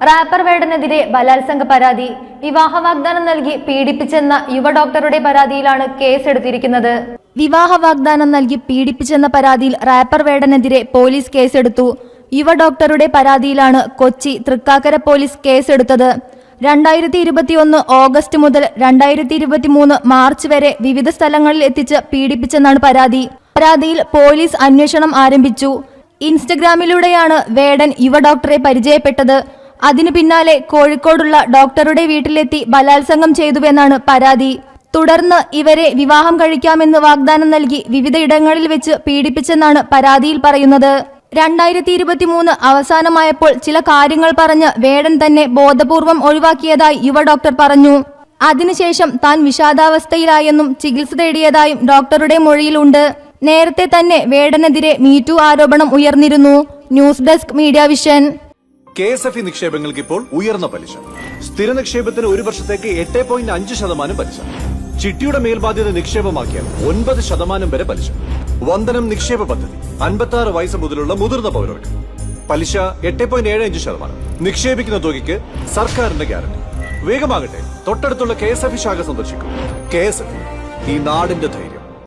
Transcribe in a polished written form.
Wrapper വേടനെതിരെ ബലാത്സംഗ പരാതി. വിവാഹ വാഗ്ദാനം നൽകി പീഡിപ്പിച്ചെന്ന യുവ ഡോക്ടറുടെ പരാതിയിലാണ് കേസെടുത്തിരിക്കുന്നത്. വിവാഹ വാഗ്ദാനം നൽകി പീഡിപ്പിച്ചെന്ന പരാതിയിൽ റാപ്പർ വേടനെതിരെ പോലീസ് കേസെടുത്തു. യുവ ഡോക്ടറുടെ പരാതിയിലാണ് കൊച്ചി തൃക്കാക്കര പോലീസ് കേസെടുത്തത്. 2021 ഓഗസ്റ്റ് മുതൽ 2023 മാർച്ച് വരെ വിവിധ സ്ഥലങ്ങളിൽ എത്തിച്ച് പീഡിപ്പിച്ചെന്നാണ് പരാതി. പരാതിയിൽ പോലീസ് അന്വേഷണം ആരംഭിച്ചു. ഇൻസ്റ്റഗ്രാമിലൂടെയാണ് വേടൻ യുവ ഡോക്ടറെ പരിചയപ്പെട്ടത്. അതിനു പിന്നാലെ കോഴിക്കോടുള്ള ഡോക്ടറുടെ വീട്ടിലെത്തി ബലാത്സംഗം ചെയ്തുവെന്നാണ് പരാതി. തുടർന്ന് ഇവരെ വിവാഹം കഴിക്കാമെന്ന് വാഗ്ദാനം നൽകി വിവിധ ഇടങ്ങളിൽ വെച്ച് പീഡിപ്പിച്ചെന്നാണ് പരാതിയിൽ പറയുന്നത്. 2023 അവസാനമായപ്പോൾ ചില കാര്യങ്ങൾ പറഞ്ഞ് വേടൻ തന്നെ ബോധപൂർവം ഒഴിവാക്കിയതായി യുവ ഡോക്ടർ പറഞ്ഞു. അതിനുശേഷം താൻ വിഷാദാവസ്ഥയിലായെന്നും ചികിത്സ തേടിയതായും ഡോക്ടറുടെ മൊഴിയിലുണ്ട്. നേരത്തെ തന്നെ വേടനെതിരെ മീറ്റു ആരോപണം ഉയർന്നിരുന്നു. News desk media vision. KSFE നിക്ഷേപങ്ങൾക്ക് ഇപ്പോൾ ഉയർന്ന പലിശ. സ്ഥിര നിക്ഷേപത്തിന് 1 വർഷത്തേക്ക് 8.5% പലിശ. ചിട്ടിയുടെ മേൽബാധ്യത നിക്ഷേപമാക്കിയാൽ 9% വരെ പലിശ. വന്ദനം നിക്ഷേപ പദ്ധതി 56 വയസ്സ് മുതലുള്ള മുതിർന്ന പൗരർക്ക്. പലിശ 8.75%. നിക്ഷേപിക്കുന്ന തുകയ്ക്ക് സർക്കാരിന്റെ ഗ്യാരണ്ടി. വേഗമാകട്ടെ, തൊട്ടടുത്തുള്ള KSFE ശാഖ സന്ദർശിക്കും. KSFE, ഈ നാടിന്റെ ധൈര്യം.